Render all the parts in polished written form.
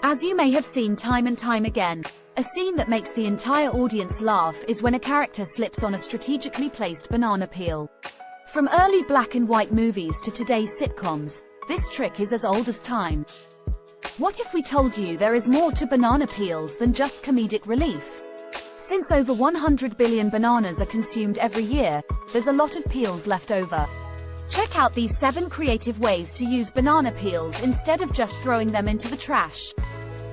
As you may have seen time and time again, a scene that makes the entire audience laugh is when a character slips on a strategically placed banana peel. From early black and white movies to today's sitcoms, this trick is as old as time. What if we told you there is more to banana peels than just comedic relief? Since over 100 billion bananas are consumed every year, there's a lot of peels left over. Check out these 7 creative ways to use banana peels instead of just throwing them into the trash.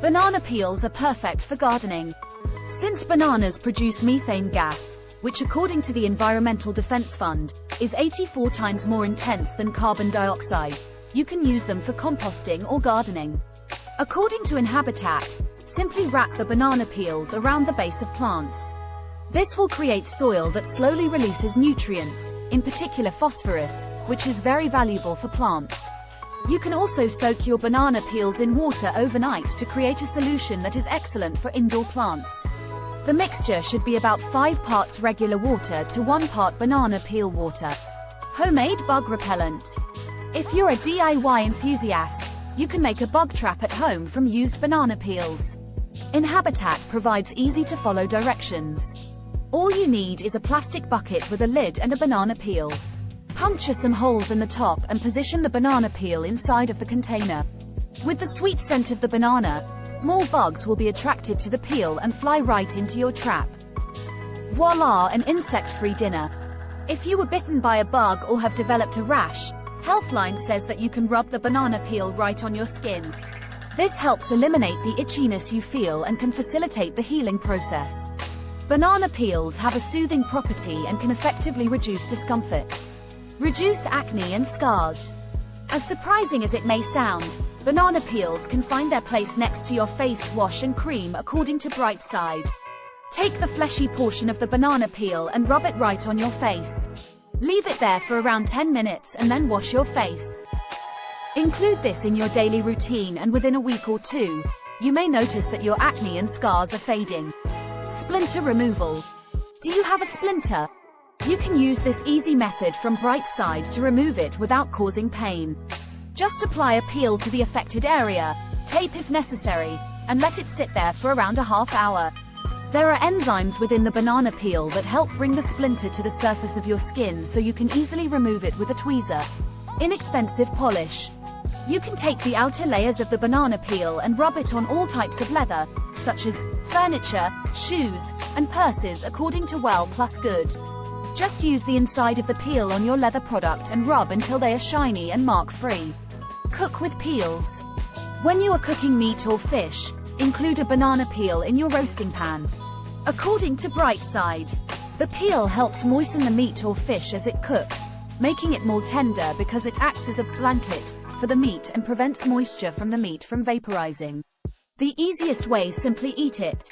Banana peels are perfect for gardening. Since bananas produce methane gas, which according to the Environmental Defense Fund, is 84 times more intense than carbon dioxide, you can use them for composting or gardening. According to Habitat, simply wrap the banana peels around the base of plants. This will create soil that slowly releases nutrients, in particular phosphorus, which is very valuable for plants. You can also soak your banana peels in water overnight to create a solution that is excellent for indoor plants. The mixture should be about 5 parts regular water to 1 part banana peel water. Homemade bug repellent. If you're a DIY enthusiast, you can make a bug trap at home from used banana peels. Habitat provides easy-to-follow directions. All you need is a plastic bucket with a lid and a banana peel. Puncture some holes in the top and position the banana peel inside of the container. With the sweet scent of the banana, small bugs will be attracted to the peel and fly right into your trap. Voila, an insect-free dinner. If you were bitten by a bug or have developed a rash, Healthline says that you can rub the banana peel right on your skin. This helps eliminate the itchiness you feel and can facilitate the healing process. Banana peels have a soothing property and can effectively reduce discomfort. Reduce acne and scars. As surprising as it may sound, banana peels can find their place next to your face wash and cream according to Brightside. Take the fleshy portion of the banana peel and rub it right on your face. Leave it there for around 10 minutes and then wash your face. Include this in your daily routine and within a week or 2, you may notice that your acne and scars are fading. Splinter removal. Do you have a splinter? You can use this easy method from Brightside to remove it without causing pain. Just apply a peel to the affected area, tape if necessary, and let it sit there for around a half hour. There are enzymes within the banana peel that help bring the splinter to the surface of your skin so you can easily remove it with a tweezer. Inexpensive polish. You can take the outer layers of the banana peel and rub it on all types of leather, such as furniture, shoes, and purses according to Well Plus Good. Just use the inside of the peel on your leather product and rub until they are shiny and mark-free. Cook with peels. When you are cooking meat or fish, include a banana peel in your roasting pan. According to Brightside, the peel helps moisten the meat or fish as it cooks, making it more tender because it acts as a blanket for the meat and prevents moisture from the meat from vaporizing. The easiest way, simply eat it.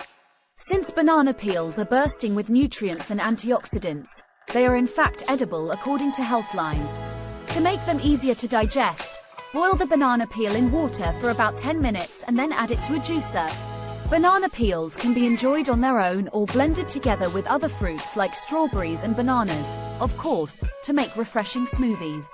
Since banana peels are bursting with nutrients and antioxidants, they are in fact edible according to Healthline. To make them easier to digest, boil the banana peel in water for about 10 minutes and then add it to a juicer. Banana peels can be enjoyed on their own or blended together with other fruits like strawberries and bananas, of course, to make refreshing smoothies.